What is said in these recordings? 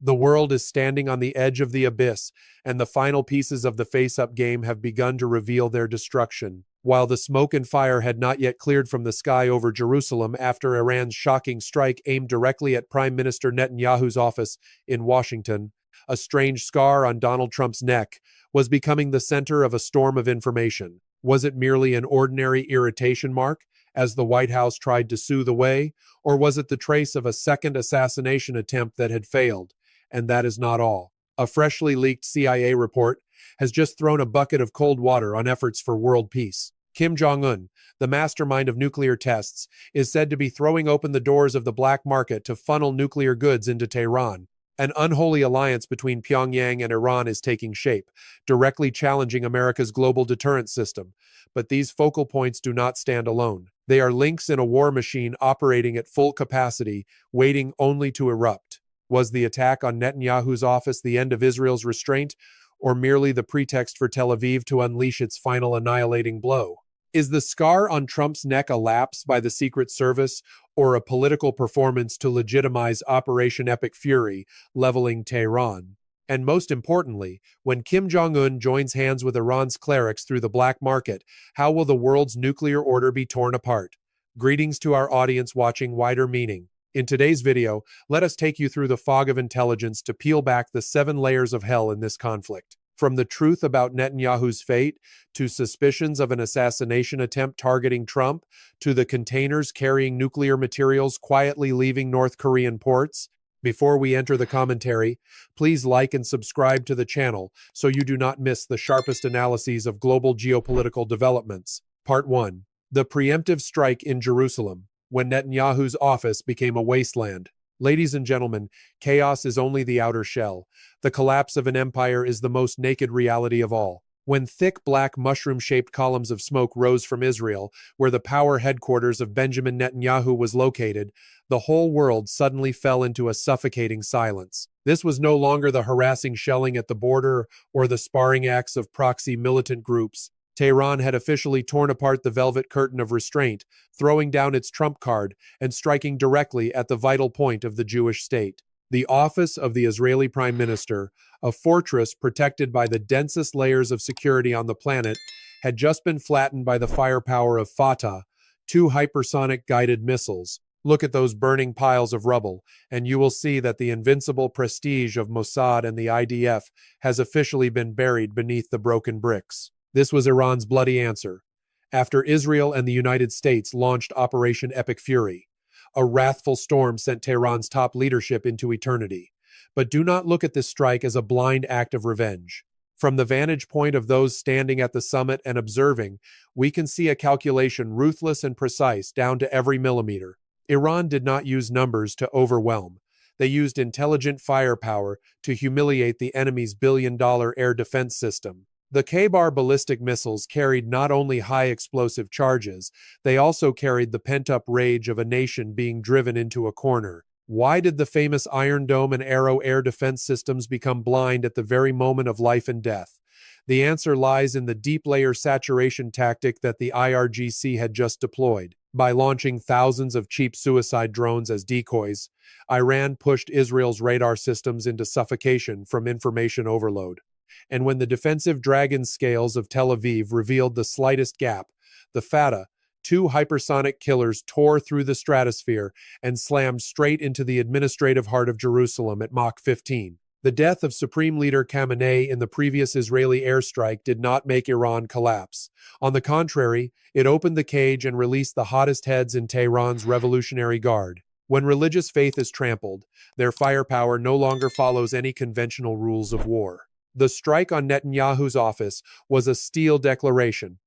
The world is standing on the edge of the abyss, and the final pieces of the face-up game have begun to reveal their destruction. While the smoke and fire had not yet cleared from the sky over Jerusalem after Iran's shocking strike aimed directly at Prime Minister Netanyahu's office in Washington, a strange scar on Donald Trump's neck was becoming the center of a storm of information. Was it merely an ordinary irritation mark, as the White House tried to soothe away, or was it the trace of a second assassination attempt that had failed? And that is not all. A freshly leaked CIA report has just thrown a bucket of cold water on efforts for world peace. Kim Jong-un, the mastermind of nuclear tests, is said to be throwing open the doors of the black market to funnel nuclear goods into Tehran. An unholy alliance between Pyongyang and Iran is taking shape, directly challenging America's global deterrence system. But these focal points do not stand alone. They are links in a war machine operating at full capacity, waiting only to erupt. Was the attack on Netanyahu's office the end of Israel's restraint, or merely the pretext for Tel Aviv to unleash its final annihilating blow? Is the scar on Trump's neck a lapse by the Secret Service, or a political performance to legitimize Operation Epic Fury, leveling Tehran? And most importantly, when Kim Jong-un joins hands with Iran's clerics through the black market, how will the world's nuclear order be torn apart? Greetings to our audience watching Wider Meaning. In today's video, let us take you through the fog of intelligence to peel back the 7 layers of hell in this conflict. From the truth about Netanyahu's fate, to suspicions of an assassination attempt targeting Trump, to the containers carrying nuclear materials quietly leaving North Korean ports. Before we enter the commentary, please like and subscribe to the channel so you do not miss the sharpest analyses of global geopolitical developments. Part 1. The preemptive strike in Jerusalem, when Netanyahu's office became a wasteland. Ladies and gentlemen, chaos is only the outer shell. The collapse of an empire is the most naked reality of all. When thick black mushroom-shaped columns of smoke rose from Israel, where the power headquarters of Benjamin Netanyahu was located, the whole world suddenly fell into a suffocating silence. This was no longer the harassing shelling at the border or the sparring acts of proxy militant groups. Tehran had officially torn apart the velvet curtain of restraint, throwing down its trump card and striking directly at the vital point of the Jewish state. The office of the Israeli Prime Minister, a fortress protected by the densest layers of security on the planet, had just been flattened by the firepower of Fatah, 2 hypersonic guided missiles. Look at those burning piles of rubble, and you will see that the invincible prestige of Mossad and the IDF has officially been buried beneath the broken bricks. This was Iran's bloody answer, after Israel and the United States launched Operation Epic Fury. A wrathful storm sent Tehran's top leadership into eternity. But do not look at this strike as a blind act of revenge. From the vantage point of those standing at the summit and observing, we can see a calculation ruthless and precise down to every millimeter. Iran did not use numbers to overwhelm. They used intelligent firepower to humiliate the enemy's billion-dollar air defense system. The K-bar ballistic missiles carried not only high explosive charges, they also carried the pent-up rage of a nation being driven into a corner. Why did the famous Iron Dome and Arrow air defense systems become blind at the very moment of life and death? The answer lies in the deep layer saturation tactic that the IRGC had just deployed. By launching thousands of cheap suicide drones as decoys, Iran pushed Israel's radar systems into suffocation from information overload. And when the defensive dragon scales of Tel Aviv revealed the slightest gap, the Fatah, 2 hypersonic killers tore through the stratosphere and slammed straight into the administrative heart of Jerusalem at Mach 15. The death of Supreme Leader Khamenei in the previous Israeli airstrike did not make Iran collapse. On the contrary, it opened the cage and released the hottest heads in Tehran's Revolutionary Guard. When religious faith is trampled, their firepower no longer follows any conventional rules of war. The strike on Netanyahu's office was a steel declaration.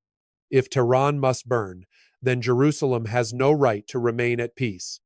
If Tehran must burn, then Jerusalem has no right to remain at peace.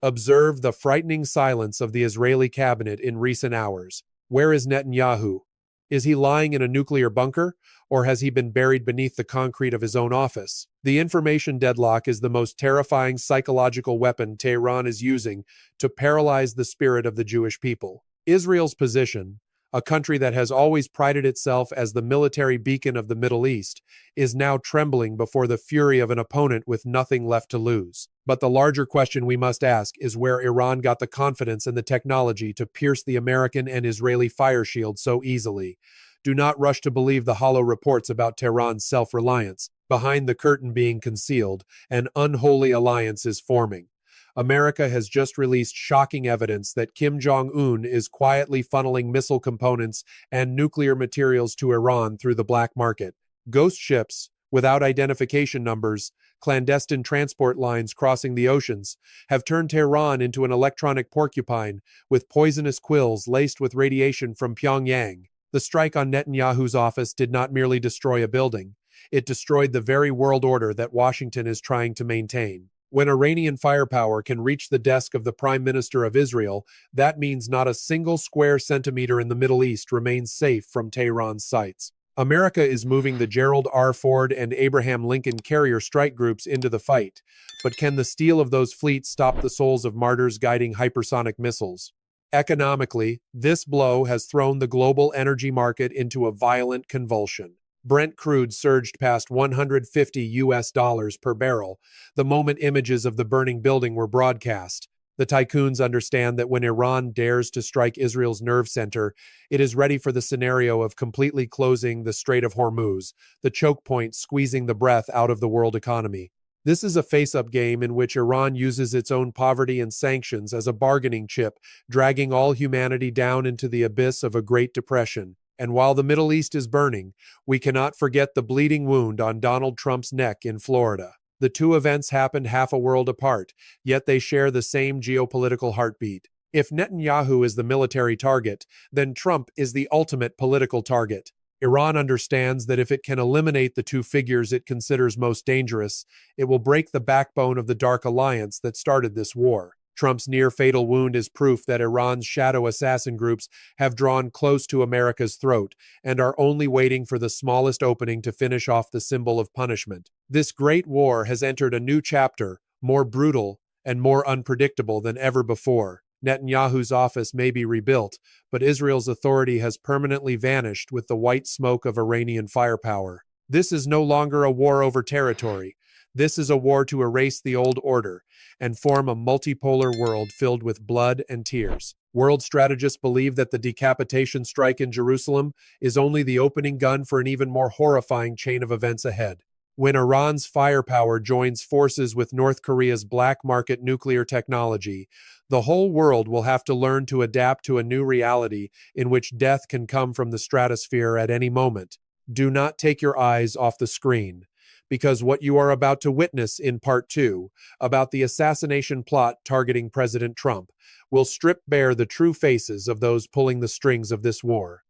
Observe the frightening silence of the Israeli cabinet in recent hours. Where is Netanyahu? Is he lying in a nuclear bunker, or has he been buried beneath the concrete of his own office? The information deadlock is the most terrifying psychological weapon Tehran is using to paralyze the spirit of the Jewish people. Israel's position, a country that has always prided itself as the military beacon of the Middle East, is now trembling before the fury of an opponent with nothing left to lose. But the larger question we must ask is where Iran got the confidence and the technology to pierce the American and Israeli fire shield so easily. Do not rush to believe the hollow reports about Tehran's self-reliance. Behind the curtain being concealed, an unholy alliance is forming. America has just released shocking evidence that Kim Jong-un is quietly funneling missile components and nuclear materials to Iran through the black market. Ghost ships, without identification numbers, clandestine transport lines crossing the oceans, have turned Tehran into an electronic porcupine with poisonous quills laced with radiation from Pyongyang. The strike on Netanyahu's office did not merely destroy a building. It destroyed the very world order that Washington is trying to maintain. When Iranian firepower can reach the desk of the Prime Minister of Israel, that means not a single square centimeter in the Middle East remains safe from Tehran's sights. America is moving the Gerald R. Ford and Abraham Lincoln carrier strike groups into the fight, but can the steel of those fleets stop the souls of martyrs guiding hypersonic missiles? Economically, this blow has thrown the global energy market into a violent convulsion. Brent crude surged past $150 per barrel the moment images of the burning building were broadcast. The tycoons understand that when Iran dares to strike Israel's nerve center, it is ready for the scenario of completely closing the Strait of Hormuz, the choke point squeezing the breath out of the world economy. This is a face-up game in which Iran uses its own poverty and sanctions as a bargaining chip, dragging all humanity down into the abyss of a Great Depression. And while the Middle East is burning, we cannot forget the bleeding wound on Donald Trump's neck in Florida. The two events happened half a world apart, yet they share the same geopolitical heartbeat. If Netanyahu is the military target, then Trump is the ultimate political target. Iran understands that if it can eliminate the two figures it considers most dangerous, it will break the backbone of the dark alliance that started this war. Trump's near-fatal wound is proof that Iran's shadow assassin groups have drawn close to America's throat and are only waiting for the smallest opening to finish off the symbol of punishment. This great war has entered a new chapter, more brutal and more unpredictable than ever before. Netanyahu's office may be rebuilt, but Israel's authority has permanently vanished with the white smoke of Iranian firepower. This is no longer a war over territory. This is a war to erase the old order and form a multipolar world filled with blood and tears. World strategists believe that the decapitation strike in Jerusalem is only the opening gun for an even more horrifying chain of events ahead. When Iran's firepower joins forces with North Korea's black market nuclear technology, the whole world will have to learn to adapt to a new reality in which death can come from the stratosphere at any moment. Do not take your eyes off the screen, because what you are about to witness in Part 2 about the assassination plot targeting President Trump will strip bare the true faces of those pulling the strings of this war.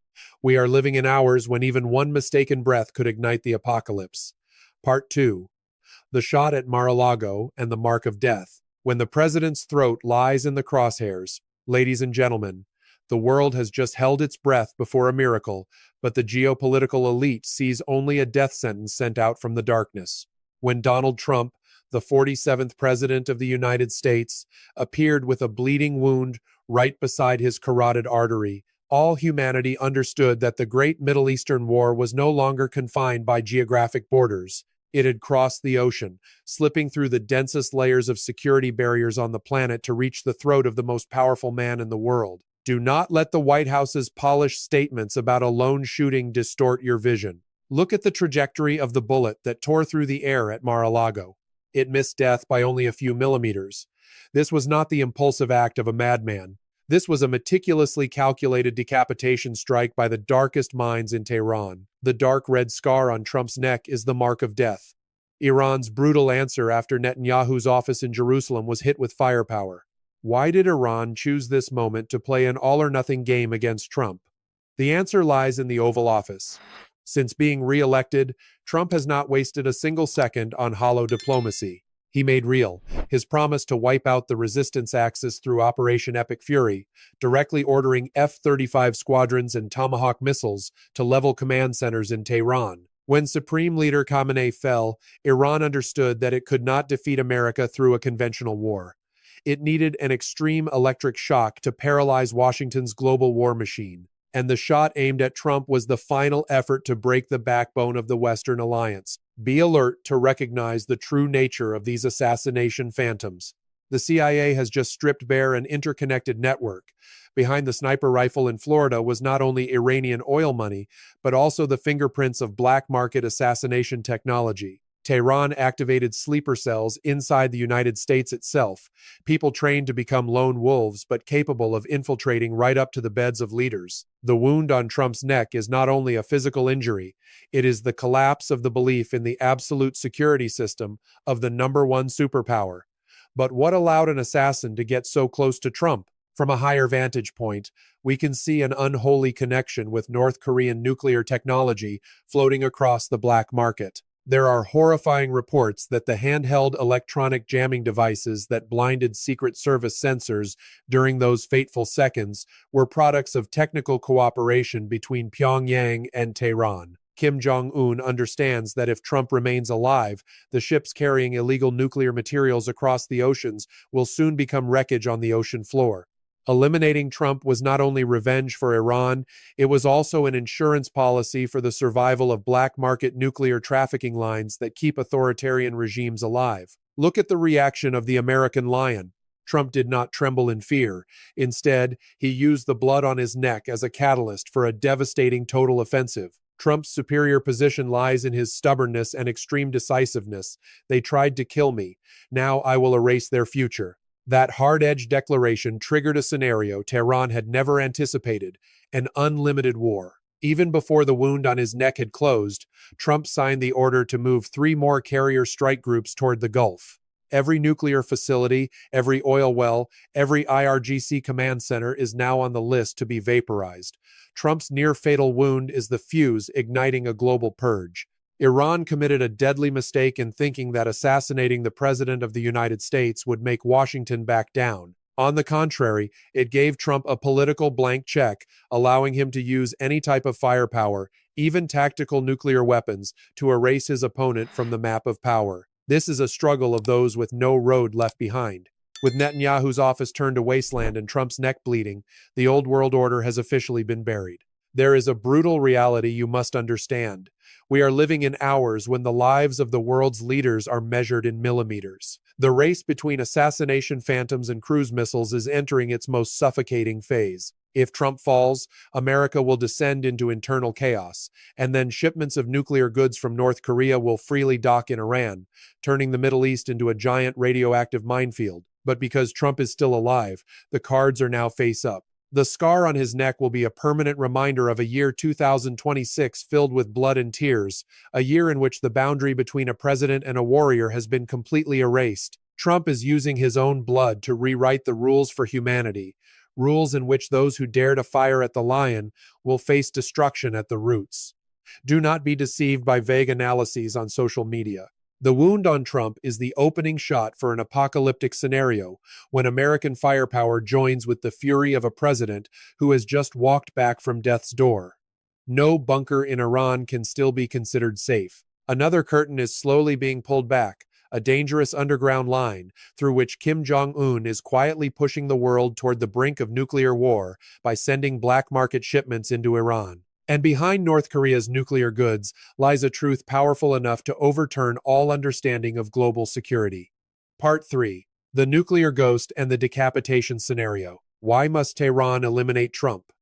We are living in hours when even one mistaken breath could ignite the apocalypse. Part 2. The shot at Mar-a-Lago and the mark of death. When the president's throat lies in the crosshairs, ladies and gentlemen, the world has just held its breath before a miracle, but the geopolitical elite sees only a death sentence sent out from the darkness. When Donald Trump, the 47th President of the United States, appeared with a bleeding wound right beside his carotid artery, all humanity understood that the great Middle Eastern war was no longer confined by geographic borders. It had crossed the ocean, slipping through the densest layers of security barriers on the planet to reach the throat of the most powerful man in the world. Do not let the White House's polished statements about a lone shooting distort your vision. Look at the trajectory of the bullet that tore through the air at Mar-a-Lago. It missed death by only a few millimeters. This was not the impulsive act of a madman. This was a meticulously calculated decapitation strike by the darkest minds in Tehran. The dark red scar on Trump's neck is the mark of death. Iran's brutal answer after Netanyahu's office in Jerusalem was hit with firepower. Why did Iran choose this moment to play an all-or-nothing game against Trump? The answer lies in the Oval Office. Since being re-elected, Trump has not wasted a single second on hollow diplomacy. He made real his promise to wipe out the resistance axis through Operation Epic Fury, directly ordering F-35 squadrons and Tomahawk missiles to level command centers in Tehran. When Supreme Leader Khamenei fell, Iran understood that it could not defeat America through a conventional war. It needed an extreme electric shock to paralyze Washington's global war machine. And the shot aimed at Trump was the final effort to break the backbone of the Western alliance. Be alert to recognize the true nature of these assassination phantoms. The CIA has just stripped bare an interconnected network. Behind the sniper rifle in Florida was not only Iranian oil money, but also the fingerprints of black market assassination technology. Tehran activated sleeper cells inside the United States itself, people trained to become lone wolves but capable of infiltrating right up to the beds of leaders. The wound on Trump's neck is not only a physical injury, it is the collapse of the belief in the absolute security system of the number one superpower. But what allowed an assassin to get so close to Trump? From a higher vantage point, we can see an unholy connection with North Korean nuclear technology floating across the black market. There are horrifying reports that the handheld electronic jamming devices that blinded Secret Service sensors during those fateful seconds were products of technical cooperation between Pyongyang and Tehran. Kim Jong-un understands that if Trump remains alive, the ships carrying illegal nuclear materials across the oceans will soon become wreckage on the ocean floor. Eliminating Trump was not only revenge for Iran, it was also an insurance policy for the survival of black market nuclear trafficking lines that keep authoritarian regimes alive. Look at the reaction of the American lion. Trump did not tremble in fear. Instead, he used the blood on his neck as a catalyst for a devastating total offensive. Trump's superior position lies in his stubbornness and extreme decisiveness. They tried to kill me. Now I will erase their future. That hard-edged declaration triggered a scenario Tehran had never anticipated, an unlimited war. Even before the wound on his neck had closed, Trump signed the order to move 3 more carrier strike groups toward the Gulf. Every nuclear facility, every oil well, every IRGC command center is now on the list to be vaporized. Trump's near-fatal wound is the fuse igniting a global purge. Iran committed a deadly mistake in thinking that assassinating the President of the United States would make Washington back down. On the contrary, it gave Trump a political blank check, allowing him to use any type of firepower, even tactical nuclear weapons, to erase his opponent from the map of power. This is a struggle of those with no road left behind. With Netanyahu's office turned a wasteland and Trump's neck bleeding, the old world order has officially been buried. There is a brutal reality you must understand. We are living in hours when the lives of the world's leaders are measured in millimeters. The race between assassination phantoms and cruise missiles is entering its most suffocating phase. If Trump falls, America will descend into internal chaos, and then shipments of nuclear goods from North Korea will freely dock in Iran, turning the Middle East into a giant radioactive minefield. But because Trump is still alive, the cards are now face up. The scar on his neck will be a permanent reminder of a year 2026 filled with blood and tears, a year in which the boundary between a president and a warrior has been completely erased. Trump is using his own blood to rewrite the rules for humanity, rules in which those who dare to fire at the lion will face destruction at the roots. Do not be deceived by vague analyses on social media. The wound on Trump is the opening shot for an apocalyptic scenario when American firepower joins with the fury of a president who has just walked back from death's door. No bunker in Iran can still be considered safe. Another curtain is slowly being pulled back, a dangerous underground line through which Kim Jong-un is quietly pushing the world toward the brink of nuclear war by sending black market shipments into Iran. And behind North Korea's nuclear goods lies a truth powerful enough to overturn all understanding of global security. Part 3. The Nuclear Ghost and the Decapitation Scenario. Why must Tehran eliminate Trump?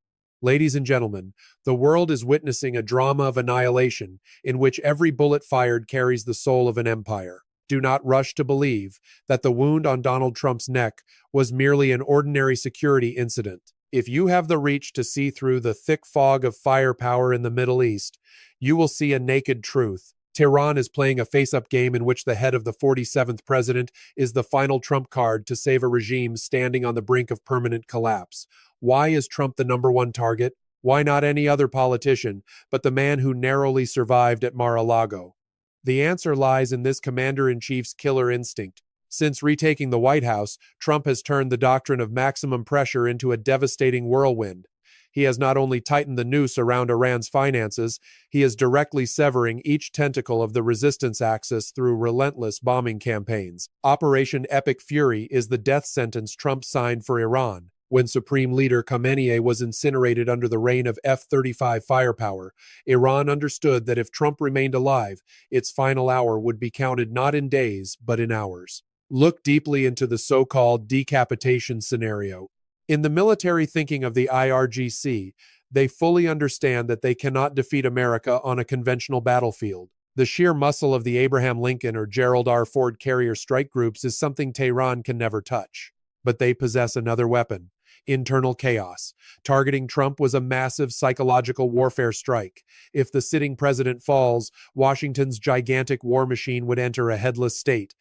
Ladies and gentlemen, the world is witnessing a drama of annihilation in which every bullet fired carries the soul of an empire. Do not rush to believe that the wound on Donald Trump's neck was merely an ordinary security incident. If you have the reach to see through the thick fog of firepower in the Middle East, you will see a naked truth. Tehran is playing a face-up game in which the head of the 47th president is the final trump card to save a regime standing on the brink of permanent collapse. Why is Trump the #1 target? Why not any other politician, but the man who narrowly survived at Mar-a-Lago? The answer lies in this commander-in-chief's killer instinct. Since retaking the White House, Trump has turned the doctrine of maximum pressure into a devastating whirlwind. He has not only tightened the noose around Iran's finances, he is directly severing each tentacle of the resistance axis through relentless bombing campaigns. Operation Epic Fury is the death sentence Trump signed for Iran. When Supreme Leader Khamenei was incinerated under the reign of F-35 firepower, Iran understood that if Trump remained alive, its final hour would be counted not in days, but in hours. Look deeply into the so-called decapitation scenario. In the military thinking of the IRGC, they fully understand that they cannot defeat America on a conventional battlefield. The sheer muscle of the Abraham Lincoln or Gerald R. Ford carrier strike groups is something Tehran can never touch. But they possess another weapon: internal chaos. Targeting Trump was a massive psychological warfare strike. If the sitting president falls, Washington's gigantic war machine would enter a headless state.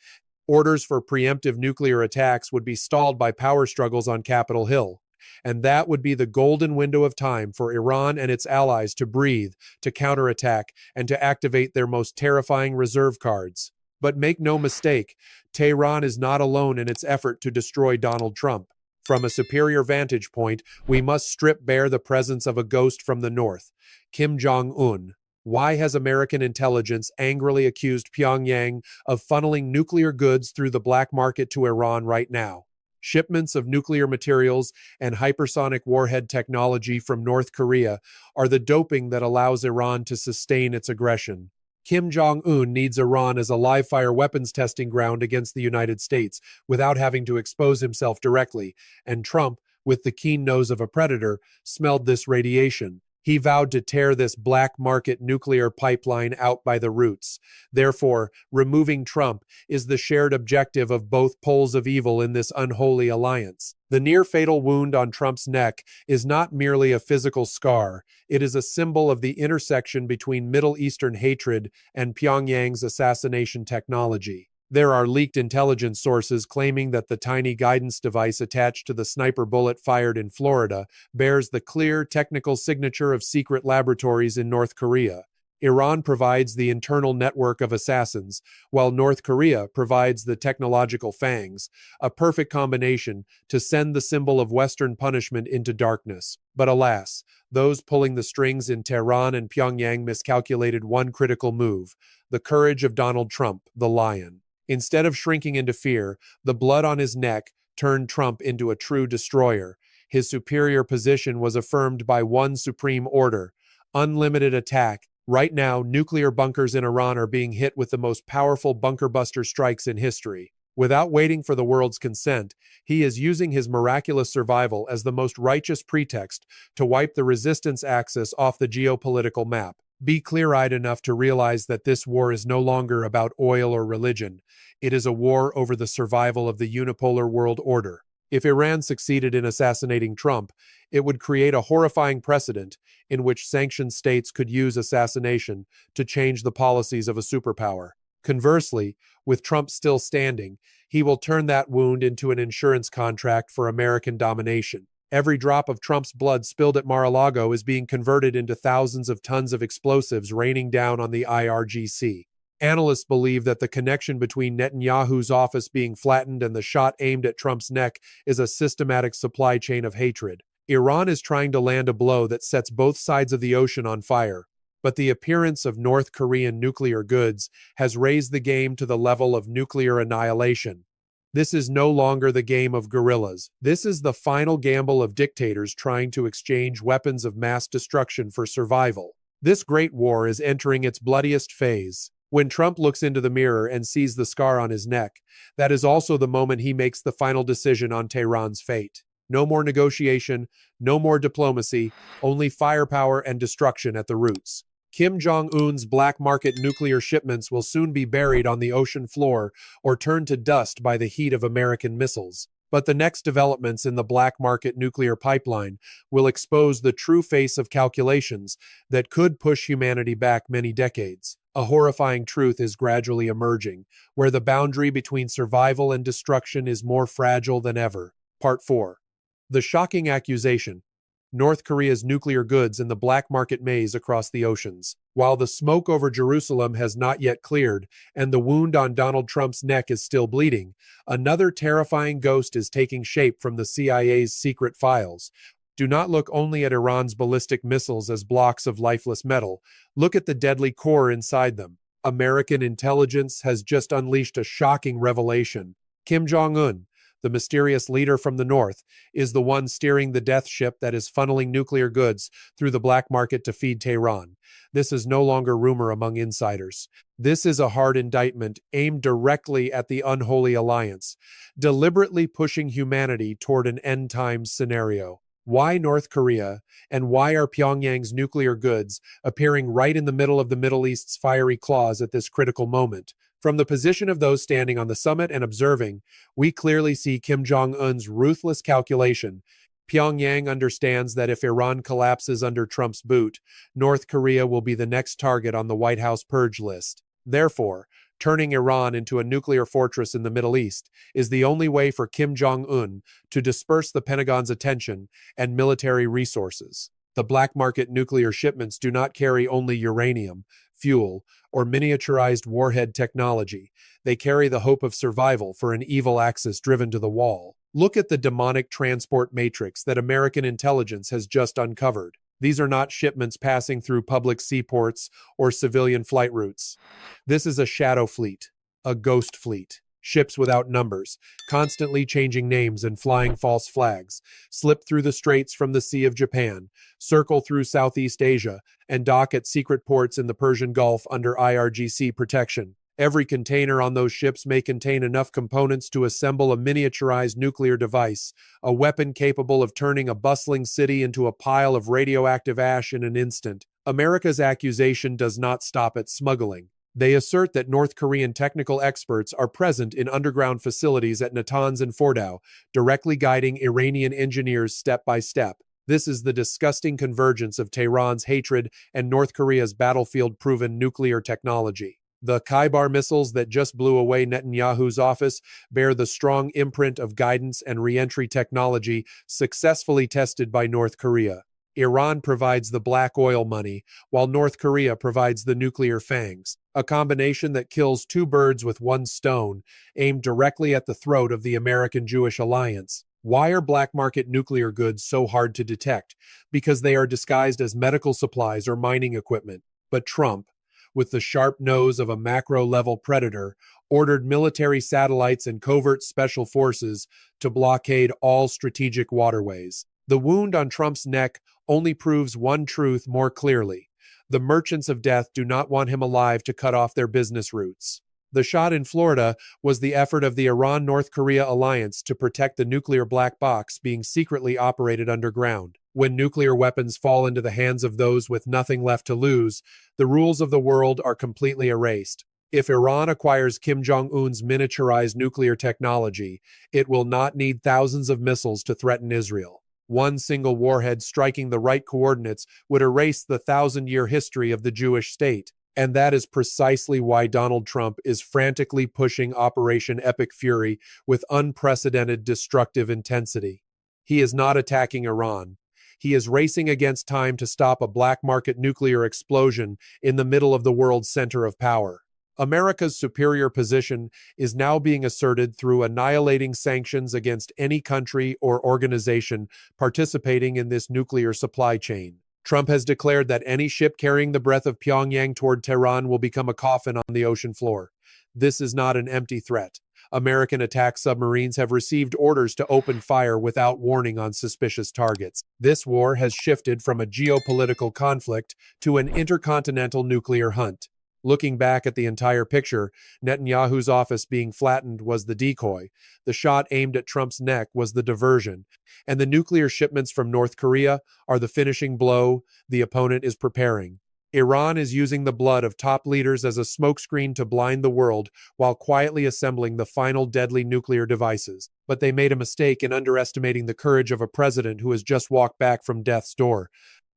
Orders for preemptive nuclear attacks would be stalled by power struggles on Capitol Hill. And that would be the golden window of time for Iran and its allies to breathe, to counterattack, and to activate their most terrifying reserve cards. But make no mistake, Tehran is not alone in its effort to destroy Donald Trump. From a superior vantage point, we must strip bare the presence of a ghost from the north, Kim Jong-un. Why has American intelligence angrily accused Pyongyang of funneling nuclear goods through the black market to Iran right now? Shipments of nuclear materials and hypersonic warhead technology from North Korea are the doping that allows Iran to sustain its aggression. Kim Jong-un needs Iran as a live-fire weapons testing ground against the United States without having to expose himself directly, and Trump, with the keen nose of a predator, smelled this radiation. He vowed to tear this black market nuclear pipeline out by the roots. Therefore, removing Trump is the shared objective of both poles of evil in this unholy alliance. The near-fatal wound on Trump's neck is not merely a physical scar. It is a symbol of the intersection between Middle Eastern hatred and Pyongyang's assassination technology. There are leaked intelligence sources claiming that the tiny guidance device attached to the sniper bullet fired in Florida bears the clear technical signature of secret laboratories in North Korea. Iran provides the internal network of assassins, while North Korea provides the technological fangs, a perfect combination to send the symbol of Western punishment into darkness. But alas, those pulling the strings in Tehran and Pyongyang miscalculated one critical move: the courage of Donald Trump, the lion. Instead of shrinking into fear, the blood on his neck turned Trump into a true destroyer. His superior position was affirmed by one supreme order: unlimited attack. Right now, nuclear bunkers in Iran are being hit with the most powerful bunker-buster strikes in history. Without waiting for the world's consent, he is using his miraculous survival as the most righteous pretext to wipe the resistance axis off the geopolitical map. Be clear-eyed enough to realize that this war is no longer about oil or religion. It is a war over the survival of the unipolar world order. If Iran succeeded in assassinating Trump, it would create a horrifying precedent in which sanctioned states could use assassination to change the policies of a superpower. Conversely, with Trump still standing, he will turn that wound into an insurance contract for American domination. Every drop of Trump's blood spilled at Mar-a-Lago is being converted into thousands of tons of explosives raining down on the IRGC. Analysts believe that the connection between Netanyahu's office being flattened and the shot aimed at Trump's neck is a systematic supply chain of hatred. Iran is trying to land a blow that sets both sides of the ocean on fire, but the appearance of North Korean nuclear goods has raised the game to the level of nuclear annihilation. This is no longer the game of guerrillas. This is the final gamble of dictators trying to exchange weapons of mass destruction for survival. This great war is entering its bloodiest phase. When Trump looks into the mirror and sees the scar on his neck, that is also the moment he makes the final decision on Tehran's fate. No more negotiation, no more diplomacy, only firepower and destruction at the roots. Kim Jong-un's black market nuclear shipments will soon be buried on the ocean floor or turned to dust by the heat of American missiles. But the next developments in the black market nuclear pipeline will expose the true face of calculations that could push humanity back many decades. A horrifying truth is gradually emerging, where the boundary between survival and destruction is more fragile than ever. Part 4. The shocking accusation: North Korea's nuclear goods in the black market maze across the oceans. While the smoke over Jerusalem has not yet cleared and the wound on Donald Trump's neck is still bleeding, another terrifying ghost is taking shape from the CIA's secret files. Do not look only at Iran's ballistic missiles as blocks of lifeless metal. Look at the deadly core inside them. American intelligence has just unleashed a shocking revelation. Kim Jong-un, the mysterious leader from the north, is the one steering the death ship that is funneling nuclear goods through the black market to feed Tehran. This is no longer rumor among insiders. This is a hard indictment aimed directly at the unholy alliance, deliberately pushing humanity toward an end-times scenario. Why North Korea, and why are Pyongyang's nuclear goods appearing right in the middle of the Middle East's fiery claws at this critical moment? From the position of those standing on the summit and observing, we clearly see Kim Jong-un's ruthless calculation. Pyongyang understands that if Iran collapses under Trump's boot, North Korea will be the next target on the White House purge list. Therefore, turning Iran into a nuclear fortress in the Middle East is the only way for Kim Jong-un to disperse the Pentagon's attention and military resources. The black market nuclear shipments do not carry only uranium, fuel, or miniaturized warhead technology. They carry the hope of survival for an evil axis driven to the wall. Look at the demonic transport matrix that American intelligence has just uncovered. These are not shipments passing through public seaports or civilian flight routes. This is a shadow fleet, a ghost fleet. Ships without numbers, constantly changing names and flying false flags, slip through the straits from the Sea of Japan, circle through Southeast Asia, and dock at secret ports in the Persian Gulf under IRGC protection. Every container on those ships may contain enough components to assemble a miniaturized nuclear device, a weapon capable of turning a bustling city into a pile of radioactive ash in an instant. America's accusation does not stop at smuggling. They assert that North Korean technical experts are present in underground facilities at Natanz and Fordow, directly guiding Iranian engineers step by step. This is the disgusting convergence of Tehran's hatred and North Korea's battlefield-proven nuclear technology. The Khyber missiles that just blew away Netanyahu's office bear the strong imprint of guidance and re-entry technology successfully tested by North Korea. Iran provides the black oil money, while North Korea provides the nuclear fangs, a combination that kills two birds with one stone, aimed directly at the throat of the American-Jewish alliance. Why are black market nuclear goods so hard to detect? Because they are disguised as medical supplies or mining equipment. But Trump, with the sharp nose of a macro-level predator, ordered military satellites and covert special forces to blockade all strategic waterways. The wound on Trump's neck only proves one truth more clearly. The merchants of death do not want him alive to cut off their business routes. The shot in Florida was the effort of the Iran-North Korea alliance to protect the nuclear black box being secretly operated underground. When nuclear weapons fall into the hands of those with nothing left to lose, the rules of the world are completely erased. If Iran acquires Kim Jong-un's miniaturized nuclear technology, it will not need thousands of missiles to threaten Israel. One single warhead striking the right coordinates would erase the thousand-year history of the Jewish state. And that is precisely why Donald Trump is frantically pushing Operation Epic Fury with unprecedented destructive intensity. He is not attacking Iran. He is racing against time to stop a black market nuclear explosion in the middle of the world's center of power. America's superior position is now being asserted through annihilating sanctions against any country or organization participating in this nuclear supply chain. Trump has declared that any ship carrying the breath of Pyongyang toward Tehran will become a coffin on the ocean floor. This is not an empty threat. American attack submarines have received orders to open fire without warning on suspicious targets. This war has shifted from a geopolitical conflict to an intercontinental nuclear hunt. Looking back at the entire picture, Netanyahu's office being flattened was the decoy, the shot aimed at Trump's neck was the diversion, and the nuclear shipments from North Korea are the finishing blow the opponent is preparing. Iran is using the blood of top leaders as a smokescreen to blind the world while quietly assembling the final deadly nuclear devices. But they made a mistake in underestimating the courage of a president who has just walked back from death's door.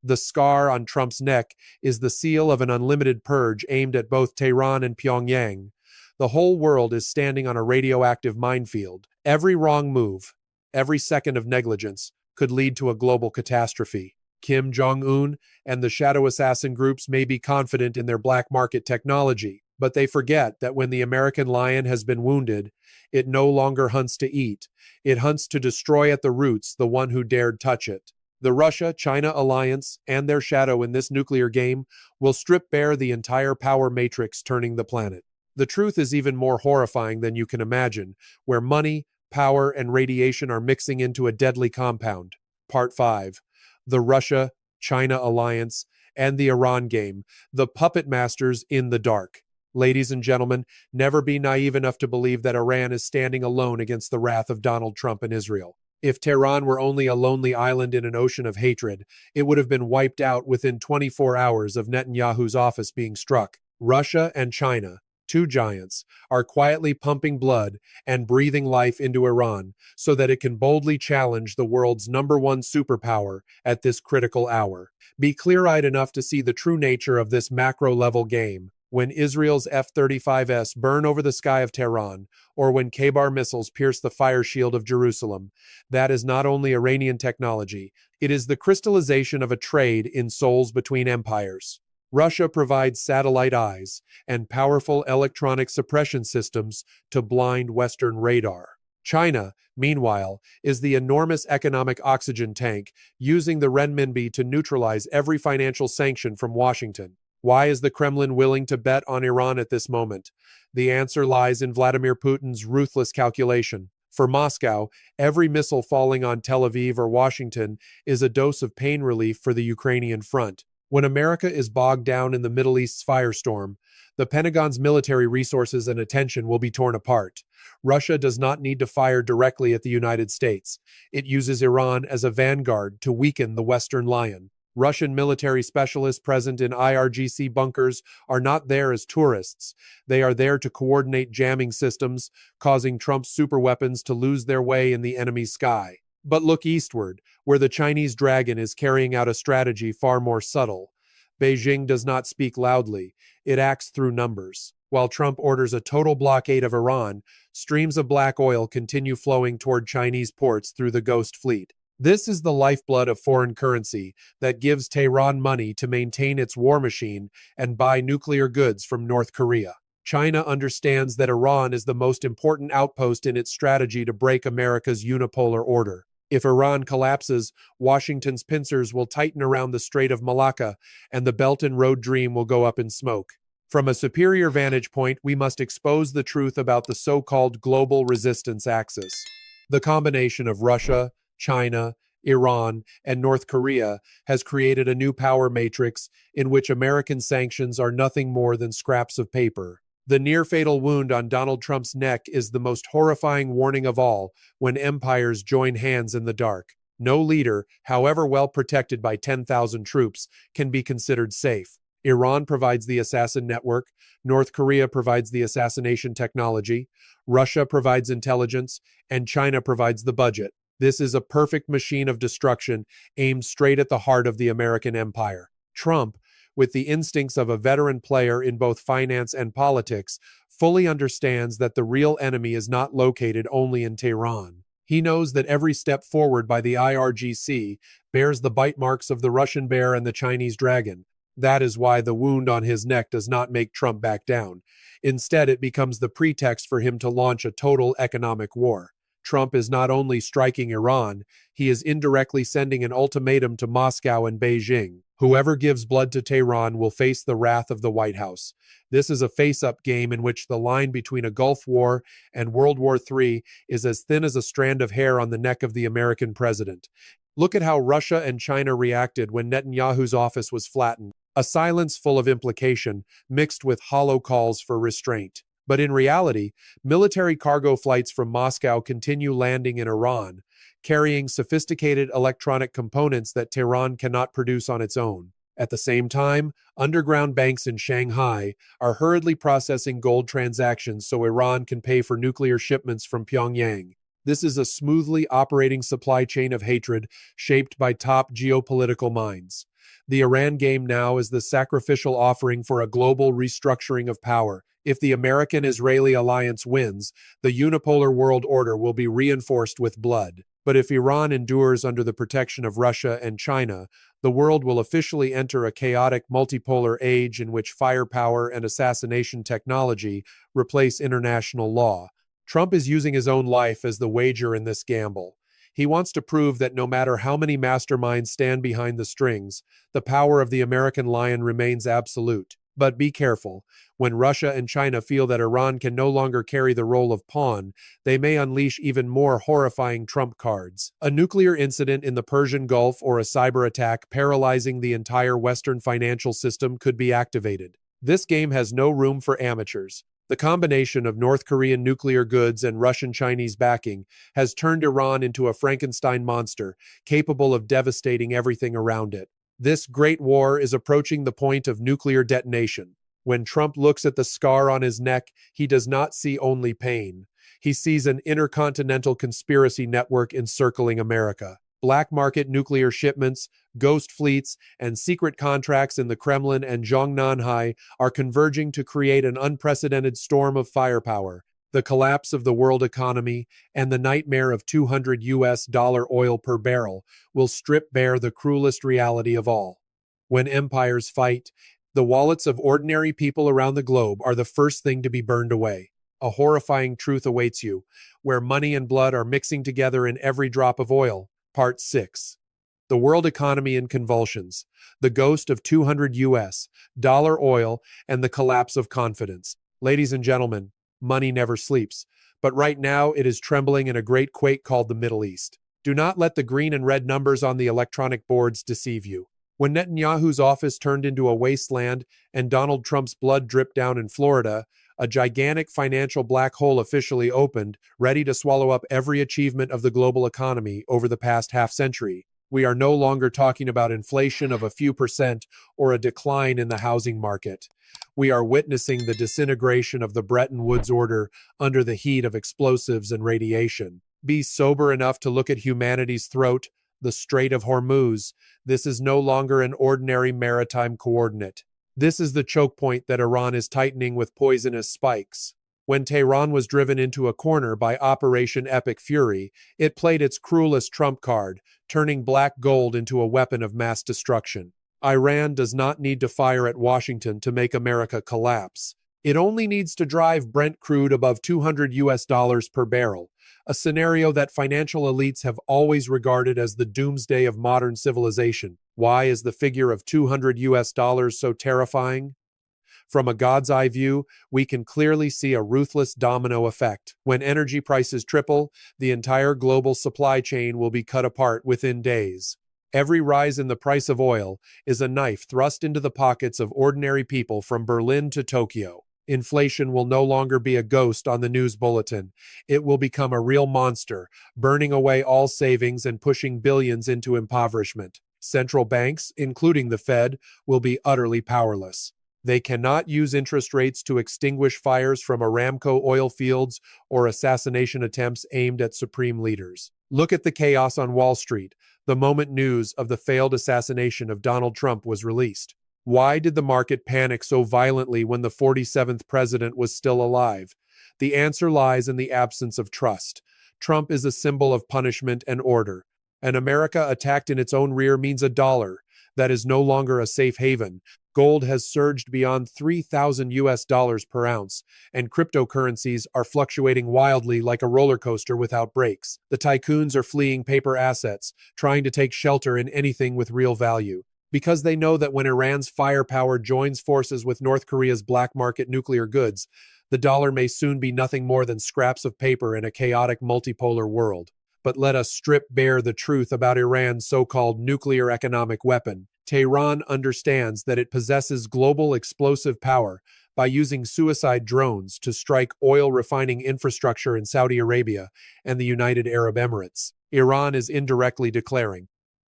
The scar on Trump's neck is the seal of an unlimited purge aimed at both Tehran and Pyongyang. The whole world is standing on a radioactive minefield. Every wrong move, every second of negligence, could lead to a global catastrophe. Kim Jong-un and the shadow assassin groups may be confident in their black market technology, but they forget that when the American lion has been wounded, it no longer hunts to eat. It hunts to destroy at the roots the one who dared touch it. The Russia-China alliance and their shadow in this nuclear game will strip bare the entire power matrix turning the planet. The truth is even more horrifying than you can imagine, where money, Power and radiation are mixing into a deadly compound. Part 5. The Russia-China alliance and the Iran game, the puppet masters in the dark. Ladies and gentlemen, never be naive enough to believe that Iran is standing alone against the wrath of Donald Trump and Israel. If Tehran were only a lonely island in an ocean of hatred, it would have been wiped out within 24 hours of Netanyahu's office being struck. Russia and China, two giants, are quietly pumping blood and breathing life into Iran so that it can boldly challenge the world's #1 superpower at this critical hour. Be clear-eyed enough to see the true nature of this macro-level game. When Israel's F-35s burn over the sky of Tehran, or when K-bar missiles pierce the fire shield of Jerusalem, that is not only Iranian technology, it is the crystallization of a trade in souls between empires. Russia provides satellite eyes and powerful electronic suppression systems to blind Western radar. China, meanwhile, is the enormous economic oxygen tank using the renminbi to neutralize every financial sanction from Washington. Why is the Kremlin willing to bet on Iran at this moment? The answer lies in Vladimir Putin's ruthless calculation. For Moscow, every missile falling on Tel Aviv or Washington is a dose of pain relief for the Ukrainian front. When America is bogged down in the Middle East's firestorm, the Pentagon's military resources and attention will be torn apart. Russia does not need to fire directly at the United States. It uses Iran as a vanguard to weaken the Western lion. Russian military specialists present in IRGC bunkers are not there as tourists. They are there to coordinate jamming systems, causing Trump's superweapons to lose their way in the enemy's sky. But look eastward, where the Chinese dragon is carrying out a strategy far more subtle. Beijing does not speak loudly. It acts through numbers. While Trump orders a total blockade of Iran, streams of black oil continue flowing toward Chinese ports through the Ghost Fleet. This is the lifeblood of foreign currency that gives Tehran money to maintain its war machine and buy nuclear goods from North Korea. China understands that Iran is the most important outpost in its strategy to break America's unipolar order. If Iran collapses, Washington's pincers will tighten around the Strait of Malacca, and the Belt and Road dream will go up in smoke. From a superior vantage point, we must expose the truth about the so-called global resistance axis. The combination of Russia, China, Iran, and North Korea has created a new power matrix in which American sanctions are nothing more than scraps of paper. The near-fatal wound on Donald Trump's neck is the most horrifying warning of all when empires join hands in the dark. No leader, however well protected by 10,000 troops, can be considered safe. Iran provides the assassin network, North Korea provides the assassination technology, Russia provides intelligence, and China provides the budget. This is a perfect machine of destruction aimed straight at the heart of the American empire. Trump, with the instincts of a veteran player in both finance and politics, fully understands that the real enemy is not located only in Tehran. He knows that every step forward by the IRGC bears the bite marks of the Russian bear and the Chinese dragon. That is why the wound on his neck does not make Trump back down. Instead, it becomes the pretext for him to launch a total economic war. Trump is not only striking Iran, he is indirectly sending an ultimatum to Moscow and Beijing. Whoever gives blood to Tehran will face the wrath of the White House. This is a face-up game in which the line between a Gulf War and World War III is as thin as a strand of hair on the neck of the American president. Look at how Russia and China reacted when Netanyahu's office was flattened. A silence full of implication, mixed with hollow calls for restraint. But in reality, military cargo flights from Moscow continue landing in Iran, carrying sophisticated electronic components that Tehran cannot produce on its own. At the same time, underground banks in Shanghai are hurriedly processing gold transactions so Iran can pay for nuclear shipments from Pyongyang. This is a smoothly operating supply chain of hatred shaped by top geopolitical minds. The Iran game now is the sacrificial offering for a global restructuring of power. If the American-Israeli alliance wins, the unipolar world order will be reinforced with blood. But if Iran endures under the protection of Russia and China, the world will officially enter a chaotic multipolar age in which firepower and assassination technology replace international law. Trump is using his own life as the wager in this gamble. He wants to prove that no matter how many masterminds stand behind the strings, the power of the American lion remains absolute. But be careful. When Russia and China feel that Iran can no longer carry the role of pawn, they may unleash even more horrifying trump cards. A nuclear incident in the Persian Gulf or a cyber attack paralyzing the entire Western financial system could be activated. This game has no room for amateurs. The combination of North Korean nuclear goods and Russian-Chinese backing has turned Iran into a Frankenstein monster, capable of devastating everything around it. This great war is approaching the point of nuclear detonation. When Trump looks at the scar on his neck, he does not see only pain. He sees an intercontinental conspiracy network encircling America. Black market nuclear shipments, ghost fleets, and secret contracts in the Kremlin and Zhongnanhai are converging to create an unprecedented storm of firepower. The collapse of the world economy and the nightmare of $200 oil per barrel will strip bare the cruelest reality of all. When empires fight, the wallets of ordinary people around the globe are the first thing to be burned away. A horrifying truth awaits you, where money and blood are mixing together in every drop of oil. Part 6. The world economy in convulsions, the ghost of $200 oil, and the collapse of confidence. Ladies and gentlemen, money never sleeps, but right now it is trembling in a great quake called the Middle East. Do not let the green and red numbers on the electronic boards deceive you. When Netanyahu's office turned into a wasteland and Donald Trump's blood dripped down in Florida, a gigantic financial black hole officially opened, ready to swallow up every achievement of the global economy over the past half-century. We are no longer talking about inflation of a few percent or a decline in the housing market. We are witnessing the disintegration of the Bretton Woods order under the heat of explosives and radiation. Be sober enough to look at humanity's throat, the Strait of Hormuz. This is no longer an ordinary maritime coordinate. This is the choke point that Iran is tightening with poisonous spikes. When Tehran was driven into a corner by Operation Epic Fury, it played its cruelest trump card, turning black gold into a weapon of mass destruction. Iran does not need to fire at Washington to make America collapse. It only needs to drive Brent crude above $200 per barrel, a scenario that financial elites have always regarded as the doomsday of modern civilization. Why is the figure of $200 so terrifying? From a God's eye view, we can clearly see a ruthless domino effect. When energy prices triple, the entire global supply chain will be cut apart within days. Every rise in the price of oil is a knife thrust into the pockets of ordinary people from Berlin to Tokyo. Inflation will no longer be a ghost on the news bulletin. It will become a real monster, burning away all savings and pushing billions into impoverishment. Central banks, including the Fed, will be utterly powerless. They cannot use interest rates to extinguish fires from Aramco oil fields or assassination attempts aimed at supreme leaders. Look at the chaos on Wall Street the moment news of the failed assassination of Donald Trump was released. Why did the market panic so violently when the 47th president was still alive? The answer lies in the absence of trust. Trump is a symbol of punishment and order. An America attacked in its own rear means a dollar that is no longer a safe haven. Gold has surged beyond $3,000 per ounce, and cryptocurrencies are fluctuating wildly like a roller coaster without brakes. The tycoons are fleeing paper assets, trying to take shelter in anything with real value. Because they know that when Iran's firepower joins forces with North Korea's black market nuclear goods, the dollar may soon be nothing more than scraps of paper in a chaotic multipolar world. But let us strip bare the truth about Iran's so-called nuclear economic weapon. Tehran understands that it possesses global explosive power by using suicide drones to strike oil refining infrastructure in Saudi Arabia and the United Arab Emirates. Iran is indirectly declaring,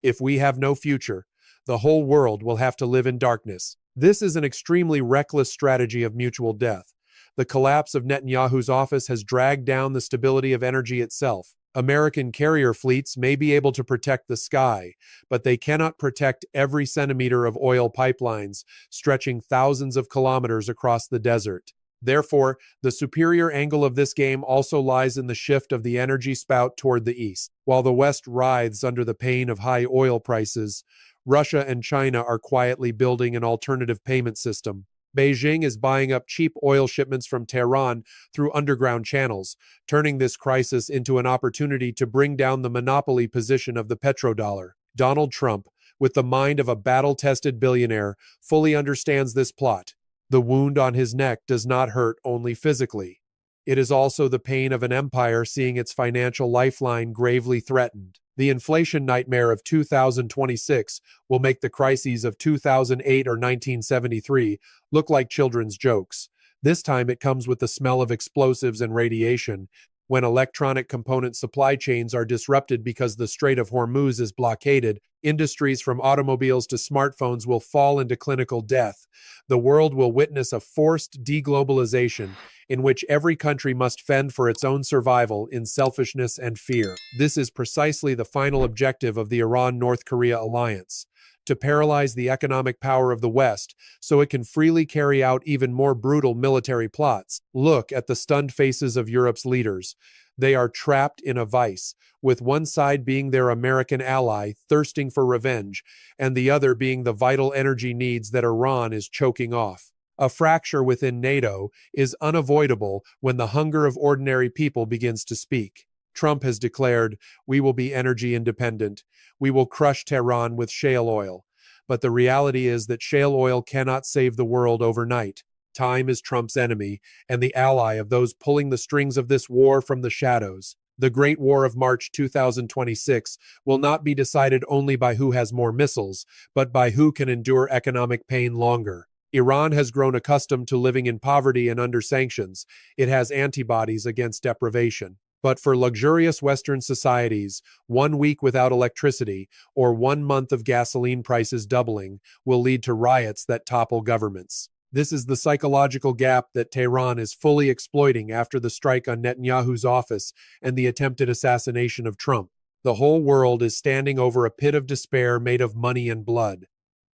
if we have no future, the whole world will have to live in darkness. This is an extremely reckless strategy of mutual death. The collapse of Netanyahu's office has dragged down the stability of energy itself. American carrier fleets may be able to protect the sky, but they cannot protect every centimeter of oil pipelines stretching thousands of kilometers across the desert. Therefore, the superior angle of this game also lies in the shift of the energy spout toward the east. While the West writhes under the pain of high oil prices, Russia and China are quietly building an alternative payment system. Beijing is buying up cheap oil shipments from Tehran through underground channels, turning this crisis into an opportunity to bring down the monopoly position of the petrodollar. Donald Trump, with the mind of a battle-tested billionaire, fully understands this plot. The wound on his neck does not hurt only physically. It is also the pain of an empire seeing its financial lifeline gravely threatened. The inflation nightmare of 2026 will make the crises of 2008 or 1973 look like children's jokes. This time it comes with the smell of explosives and radiation, when electronic component supply chains are disrupted because the Strait of Hormuz is blockaded. Industries from automobiles to smartphones will fall into clinical death. The world will witness a forced deglobalization in which every country must fend for its own survival in selfishness and fear. This is precisely the final objective of the Iran-North Korea alliance: to paralyze the economic power of the West so it can freely carry out even more brutal military plots. Look at the stunned faces of Europe's leaders. They are trapped in a vice, with one side being their American ally, thirsting for revenge, and the other being the vital energy needs that Iran is choking off. A fracture within NATO is unavoidable when the hunger of ordinary people begins to speak. Trump has declared, "We will be energy independent. We will crush Tehran with shale oil." But the reality is that shale oil cannot save the world overnight. Time is Trump's enemy and the ally of those pulling the strings of this war from the shadows. The Great War of March 2026 will not be decided only by who has more missiles, but by who can endure economic pain longer. Iran has grown accustomed to living in poverty and under sanctions. It has antibodies against deprivation. But for luxurious Western societies, 1 week without electricity or 1 month of gasoline prices doubling will lead to riots that topple governments. This is the psychological gap that Tehran is fully exploiting after the strike on Netanyahu's office and the attempted assassination of Trump. The whole world is standing over a pit of despair made of money and blood.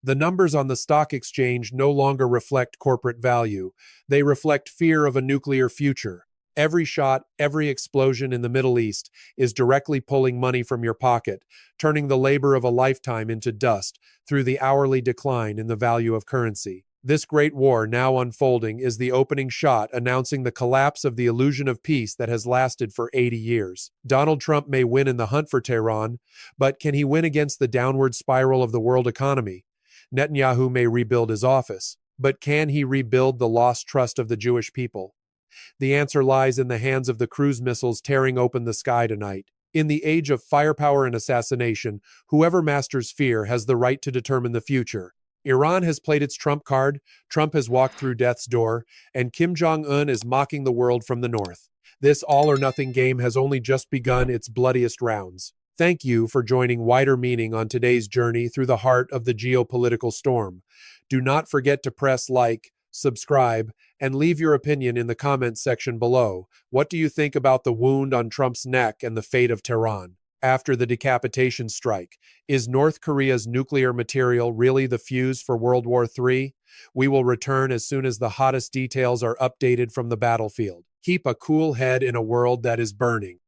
The numbers on the stock exchange no longer reflect corporate value. They reflect fear of a nuclear future. Every shot, every explosion in the Middle East is directly pulling money from your pocket, turning the labor of a lifetime into dust through the hourly decline in the value of currency. This great war now unfolding is the opening shot announcing the collapse of the illusion of peace that has lasted for 80 years. Donald Trump may win in the hunt for Tehran, but can he win against the downward spiral of the world economy? Netanyahu may rebuild his office, but can he rebuild the lost trust of the Jewish people? The answer lies in the hands of the cruise missiles tearing open the sky tonight. In the age of firepower and assassination, whoever masters fear has the right to determine the future. Iran has played its trump card, Trump has walked through death's door, and Kim Jong-un is mocking the world from the north. This all-or-nothing game has only just begun its bloodiest rounds. Thank you for joining Wider Meaning on today's journey through the heart of the geopolitical storm. Do not forget to press like, subscribe, and leave your opinion in the comments section below. What do you think about the wound on Trump's neck and the fate of Tehran? After the decapitation strike, is North Korea's nuclear material really the fuse for World War III? We will return as soon as the hottest details are updated from the battlefield. Keep a cool head in a world that is burning.